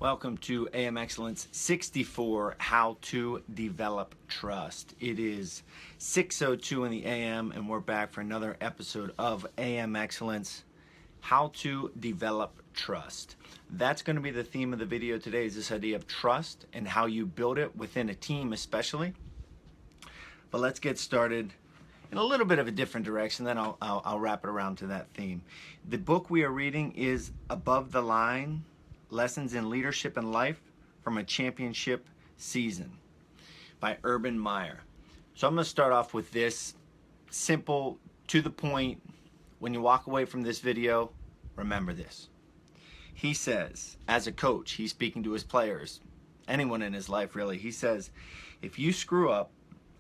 Welcome to AM Excellence 64, How to Develop Trust. It is 6:02 in the AM and we're back for another episode of AM Excellence, How to Develop Trust. That's going to be the theme of the video today, is this idea of trust and how you build it within a team especially. But let's get started in a little bit of a different direction, then I'll wrap it around to that theme. The book we are reading is Above the Line, Lessons in Leadership and Life from a Championship Season by Urban Meyer. So I'm going to start off with this simple, to the point. When you walk away from this video, remember this. He says, as a coach, he's speaking to his players, anyone in his life really, he says, if you screw up,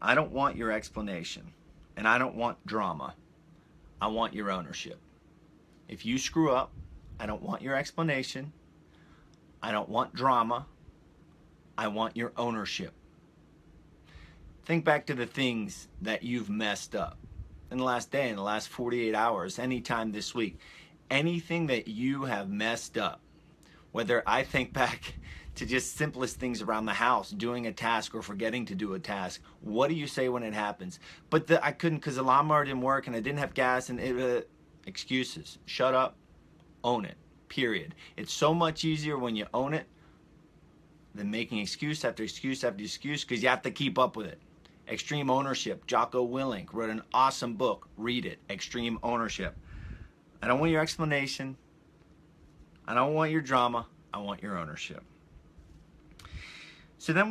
I don't want your explanation and I don't want drama. I want your ownership. If you screw up, I don't want your explanation. I don't want drama. I want your ownership. Think back to the things that you've messed up in the last day, in the last 48 hours, anytime this week. Anything that you have messed up, whether I think back to just simplest things around the house, doing a task or forgetting to do a task. What do you say when it happens? But I couldn't because the lawnmower didn't work and I didn't have gas and excuses. Shut up, own it. Period. It's so much easier when you own it than making excuse after excuse after excuse, because you have to keep up with it. Extreme Ownership. Jocko Willink wrote an awesome book. Read it. Extreme Ownership. I don't want your explanation. I don't want your drama. I want your ownership. So then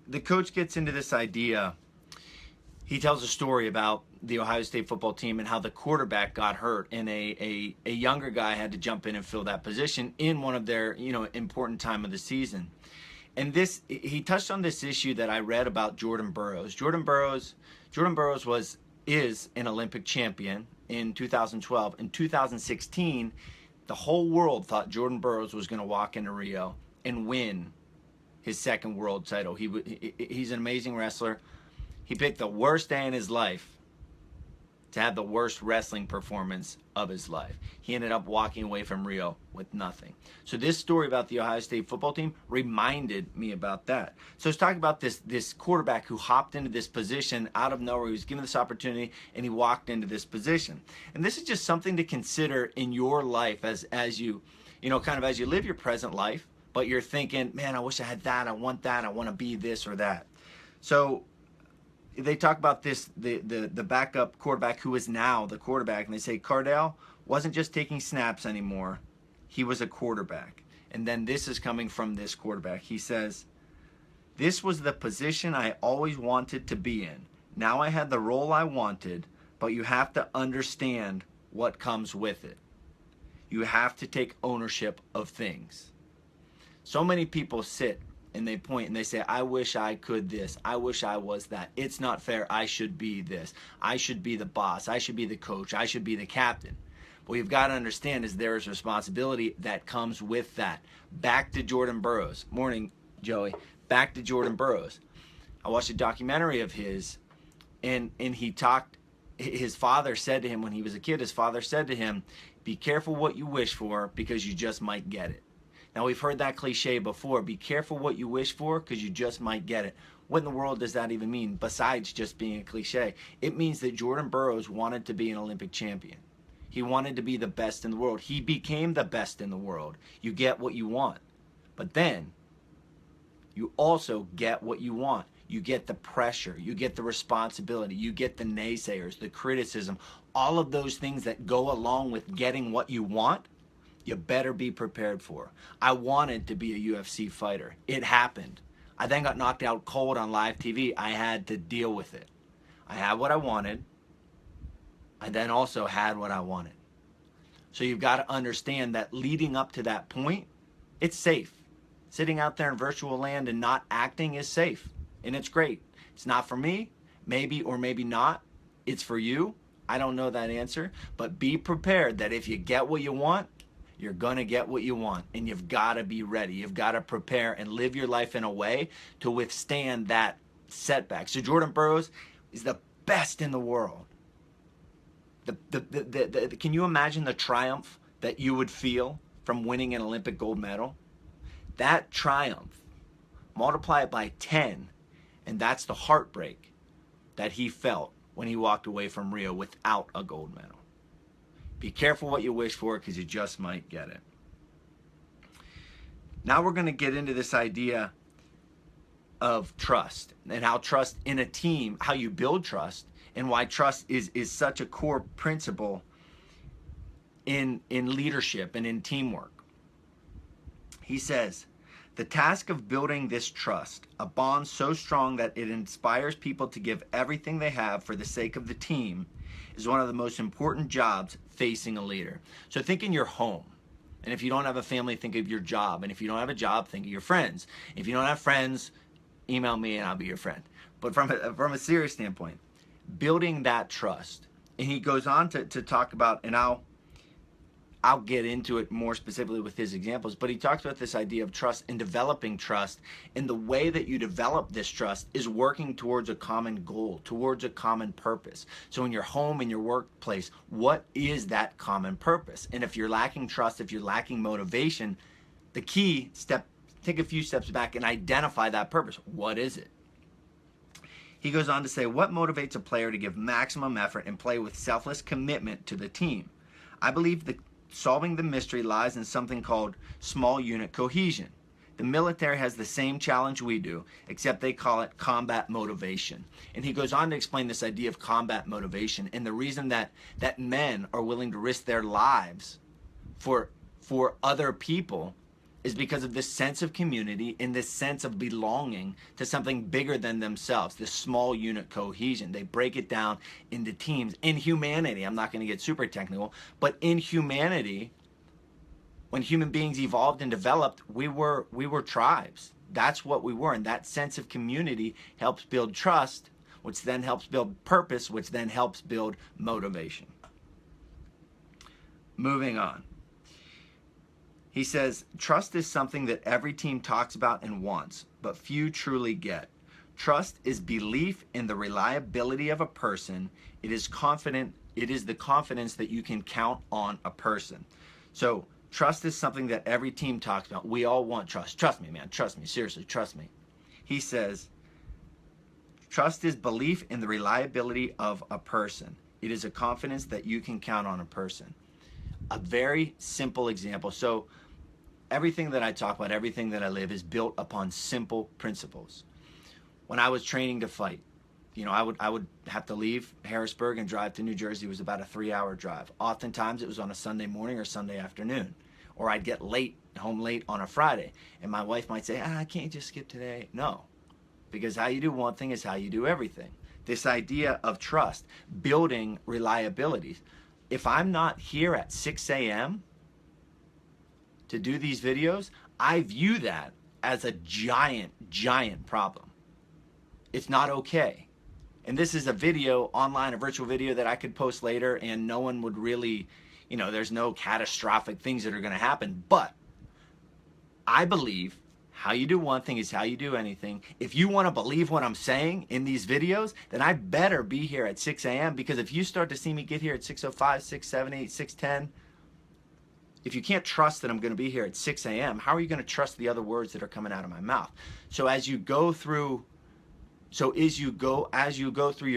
the coach gets into this idea. He tells a story about the Ohio State football team and how the quarterback got hurt and a younger guy had to jump in and fill that position in one of their, important time of the season. And he touched on this issue that I read about Jordan Burroughs. Jordan Burroughs is an Olympic champion in 2012. In 2016, the whole world thought Jordan Burroughs was going to walk into Rio and win his second world title. He's an amazing wrestler. He picked the worst day in his life to have the worst wrestling performance of his life. He ended up walking away from Rio with nothing. So this story about the Ohio State football team reminded me about that. So let's talk about this quarterback who hopped into this position out of nowhere. He was given this opportunity and he walked into this position. And this is just something to consider in your life as you as you live your present life, but you're thinking, man, I wish I had that, I want to be this or that. So they talk about this, the backup quarterback who is now the quarterback, and they say Cardale wasn't just taking snaps anymore. He was a quarterback. And then this is coming from this quarterback. He says, this was the position I always wanted to be in. Now I had the role I wanted, but you have to understand what comes with it. You have to take ownership of things. So many people sit and they point and they say, I wish I could this. I wish I was that. It's not fair. I should be this. I should be the boss. I should be the coach. I should be the captain. What you've got to understand is there is responsibility that comes with that. Back to Jordan Burroughs. Morning, Joey. Back to Jordan Burroughs. I watched a documentary of his, and he talked, his father said to him when he was a kid, his father said to him, be careful what you wish for because you just might get it. Now, we've heard that cliche before. Be careful what you wish for because you just might get it. What in the world does that even mean besides just being a cliche? It means that Jordan Burroughs wanted to be an Olympic champion. He wanted to be the best in the world. He became the best in the world. You get what you want. But then you also get what you want. You get the pressure. You get the responsibility. You get the naysayers, the criticism, all of those things that go along with getting what you want. You better be prepared for. I wanted to be a UFC fighter. It happened. I then got knocked out cold on live TV. I had to deal with it. I had what I wanted. I then also had what I wanted. So you've got to understand that leading up to that point, it's safe. Sitting out there in virtual land and not acting is safe. And it's great. It's not for me, maybe or maybe not. It's for you. I don't know that answer. But be prepared that if you get what you want, you're going to get what you want, and you've got to be ready. You've got to prepare and live your life in a way to withstand that setback. So Jordan Burroughs is the best in the world. Can you imagine the triumph that you would feel from winning an Olympic gold medal? That triumph, multiply it by 10, and that's the heartbreak that he felt when he walked away from Rio without a gold medal. Be careful what you wish for, because you just might get it. Now we're going to get into this idea of trust and how trust in a team, how you build trust, and why trust is such a core principle in leadership and in teamwork. He says, the task of building this trust, a bond so strong that it inspires people to give everything they have for the sake of the team, is one of the most important jobs facing a leader. So think in your home. And if you don't have a family, think of your job. And if you don't have a job, think of your friends. If you don't have friends, email me and I'll be your friend. But from a serious standpoint, building that trust. And he goes on to talk about, and I'll get into it more specifically with his examples, but he talks about this idea of trust and developing trust. And the way that you develop this trust is working towards a common goal, towards a common purpose. So in your home, in your workplace, what is that common purpose? And if you're lacking trust, if you're lacking motivation, the key step, take a few steps back and identify that purpose. What is it? He goes on to say, what motivates a player to give maximum effort and play with selfless commitment to the team? I believe that solving the mystery lies in something called small unit cohesion. The military has the same challenge we do, except they call it combat motivation. And he goes on to explain this idea of combat motivation and the reason that men are willing to risk their lives for other people is because of this sense of community and this sense of belonging to something bigger than themselves, this small unit cohesion. They break it down into teams. In humanity, I'm not going to get super technical, but in humanity, when human beings evolved and developed, we were tribes. That's what we were, and that sense of community helps build trust, which then helps build purpose, which then helps build motivation. Moving on. He says, trust is something that every team talks about and wants, but few truly get. Trust is belief in the reliability of a person. It is the confidence that you can count on a person. So trust is something that every team talks about. We all want trust. Trust me, man. Trust me. Seriously, trust me. He says, trust is belief in the reliability of a person. It is a confidence that you can count on a person. A very simple example. So everything that I talk about, everything that I live is built upon simple principles. When I was training to fight, I would have to leave Harrisburg and drive to New Jersey. It was about a 3-hour drive. Oftentimes it was on a Sunday morning or Sunday afternoon. Or I'd get home late on a Friday. And my wife might say, can't you just skip today? No, because how you do one thing is how you do everything. This idea of trust, building reliability. If I'm not here at 6 a.m. to do these videos, I view that as a giant problem. It's not okay. And this is a video online, a virtual video that I could post later and no one would really, there's no catastrophic things that are going to happen. But I believe how you do one thing is how you do anything. If you want to believe what I'm saying in these videos, then I better be here at 6 a.m. because if you start to see me get here at 6:05, 6:70, 6:10, if you can't trust that I'm going to be here at 6 a.m., how are you going to trust the other words that are coming out of my mouth? So as you go through your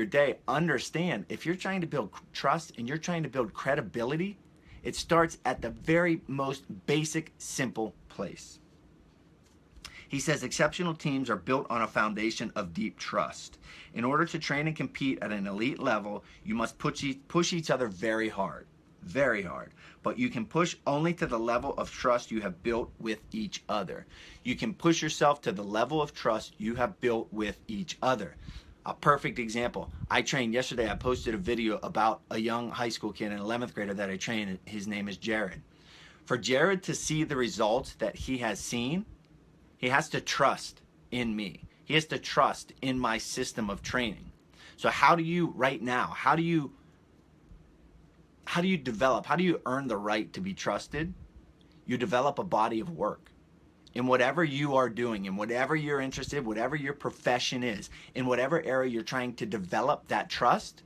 day, understand if you're trying to build trust and you're trying to build credibility, it starts at the very most basic, simple place. He says exceptional teams are built on a foundation of deep trust. In order to train and compete at an elite level, you must push each other very hard. But you can push only to the level of trust you have built with each other. You can push yourself to the level of trust you have built with each other. A perfect example. I trained yesterday. I posted a video about a young high school kid, an 11th grader that I trained. His name is Jared. For Jared to see the results that he has seen, he has to trust in me. He has to trust in my system of training. So how do you earn the right to be trusted? You develop a body of work. In whatever you are doing, in whatever you're interested, whatever your profession is, in whatever area you're trying to develop that trust,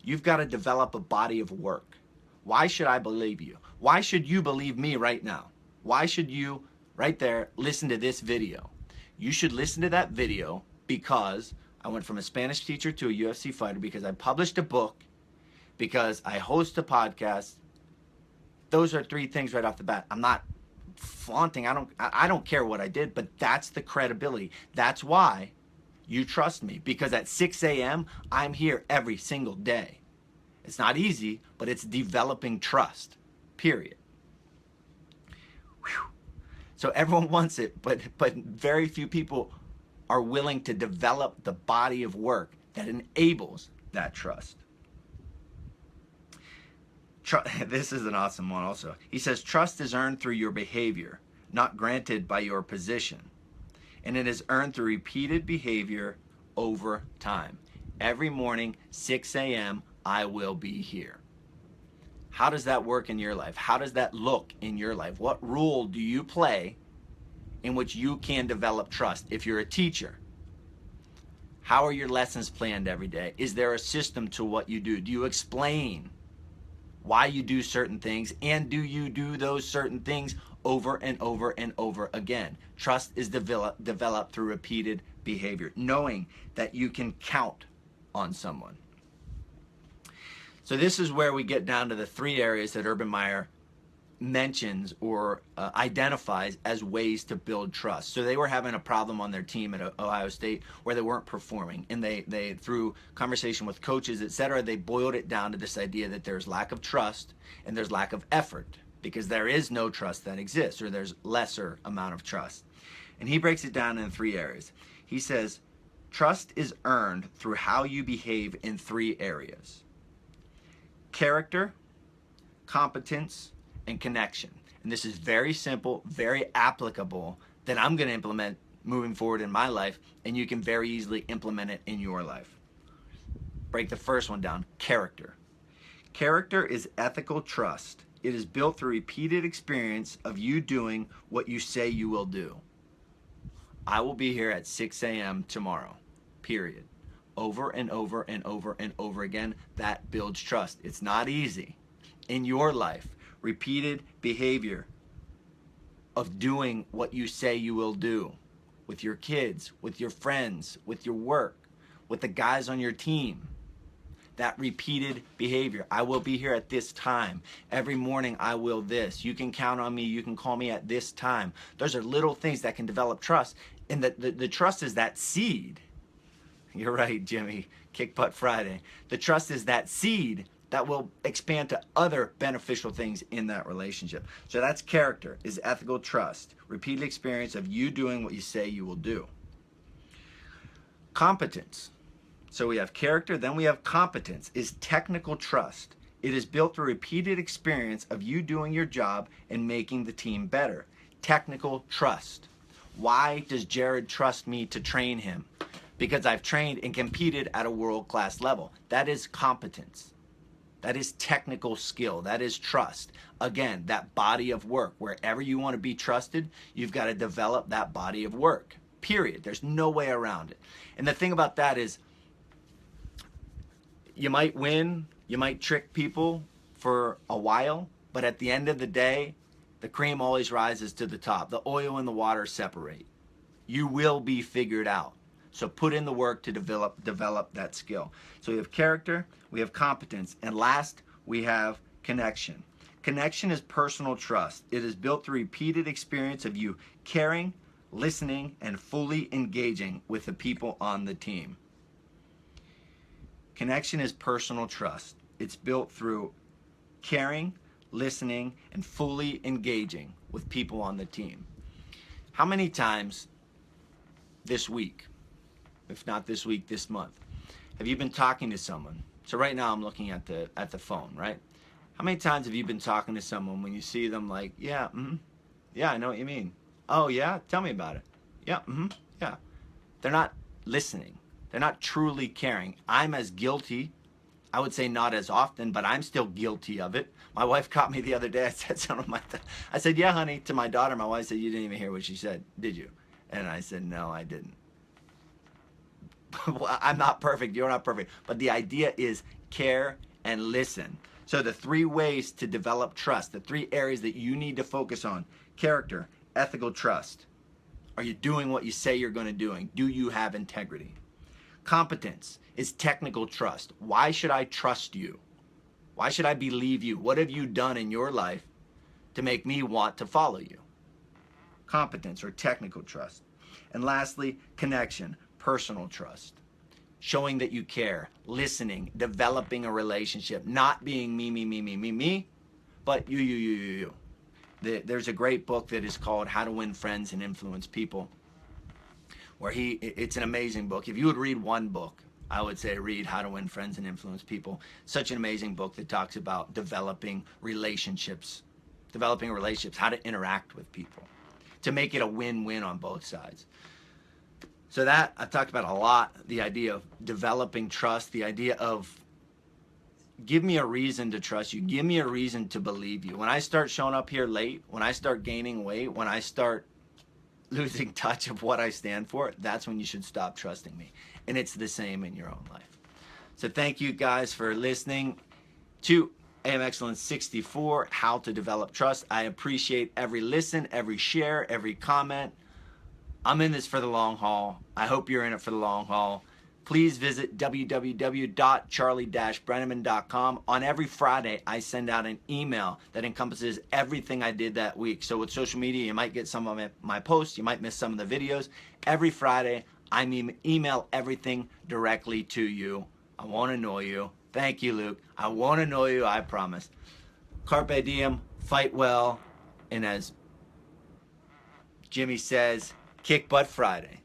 you've got to develop a body of work. Why should I believe you? Why should you believe me right now? Why should you right there, listen to this video. You should listen to that video because I went from a Spanish teacher to a UFC fighter, because I published a book, because I host a podcast. Those are 3 things right off the bat. I'm not flaunting. I don't care what I did, but that's the credibility. That's why you trust me, because at 6 a.m. I'm here every single day. It's not easy, but it's developing trust, period. Whew. So everyone wants it, but very few people are willing to develop the body of work that enables that trust. This is an awesome one also. He says, trust is earned through your behavior, not granted by your position. And it is earned through repeated behavior over time. Every morning, 6 a.m., I will be here. How does that work in your life? How does that look in your life? What role do you play in which you can develop trust? If you're a teacher, how are your lessons planned every day? Is there a system to what you do? Do you explain why you do certain things, and do you do those certain things over and over and over again? Trust is developed through repeated behavior, knowing that you can count on someone. So this is where we get down to the 3 areas that Urban Meyer mentions or identifies as ways to build trust. So they were having a problem on their team at Ohio State where they weren't performing, and they through conversation with coaches, etc., they boiled it down to this idea that there's lack of trust and there's lack of effort, because there is no trust that exists, or there's lesser amount of trust. And he breaks it down in 3 areas. He says trust is earned through how you behave in 3 areas: character, competence, and connection. And this is very simple, very applicable, that I'm going to implement moving forward in my life, and you can very easily implement it in your life. Break the first one down: character. Character is ethical trust. It is built through repeated experience of you doing what you say you will do. I will be here at 6 a.m. tomorrow, period. Over and over and over and over again. That builds trust. It's not easy. In your life, repeated behavior of doing what you say you will do with your kids, with your friends, with your work, with the guys on your team. That repeated behavior. I will be here at this time. Every morning I will this. You can count on me. You can call me at this time. Those are little things that can develop trust. And the trust is that seed. You're right, Jimmy. Kick Butt Friday. The trust is that seed that will expand to other beneficial things in that relationship. So that's character, is ethical trust. Repeated experience of you doing what you say you will do. Competence. So we have character, then we have competence, is technical trust. It is built through repeated experience of you doing your job and making the team better. Technical trust. Why does Jared trust me to train him? Because I've trained and competed at a world-class level. That is competence. That is technical skill. That is trust. Again, that body of work. Wherever you want to be trusted, you've got to develop that body of work. Period. There's no way around it. And the thing about that is, you might win, you might trick people for a while, but at the end of the day, the cream always rises to the top. The oil and the water separate. You will be figured out. So put in the work to develop that skill. So we have character, we have competence, and last, we have connection. Connection is personal trust. It is built through repeated experience of you caring, listening, and fully engaging with the people on the team. Connection is personal trust. It's built through caring, listening, and fully engaging with people on the team. How many times this week, if not this week, this month, have you been talking to someone? So right now I'm looking at the phone, right? How many times have you been talking to someone when you see them like, yeah, yeah, I know what you mean. Oh yeah, tell me about it. Yeah, yeah. They're not listening. They're not truly caring. I'm as guilty. I would say not as often, but I'm still guilty of it. My wife caught me the other day. I said something like that. I said, yeah, honey, to my daughter. My wife said, you didn't even hear what she said, did you? And I said, no, I didn't. Well, I'm not perfect. You're not perfect. But the idea is care and listen. So the 3 ways to develop trust, the 3 areas that you need to focus on: character, ethical trust. Are you doing what you say you're going to do? Do you have integrity? Competence is technical trust. Why should I trust you? Why should I believe you? What have you done in your life to make me want to follow you? Competence or technical trust. And lastly, connection, personal trust. Showing that you care, listening, developing a relationship, not being me, but you. There's a great book that is called How to Win Friends and Influence People, where it's an amazing book. If you would read one book, I would say read How to Win Friends and Influence People. Such an amazing book that talks about developing relationships, how to interact with people, to make it a win-win on both sides. So that, I've talked about a lot, the idea of developing trust, the idea of give me a reason to trust you, give me a reason to believe you. When I start showing up here late, when I start gaining weight, when I start losing touch of what I stand for, that's when you should stop trusting me. And it's the same in your own life. So thank you guys for listening to AM Excellence 64, How to Develop Trust. I appreciate every listen, every share, every comment. I'm in this for the long haul. I hope you're in it for the long haul. Please visit www.charlie-brenneman.com. On every Friday, I send out an email that encompasses everything I did that week. So with social media, you might get some of my posts. You might miss some of the videos. Every Friday, I email everything directly to you. I won't annoy you. Thank you, Luke. I won't annoy you, I promise. Carpe diem, fight well, and as Jimmy says, kick butt Friday.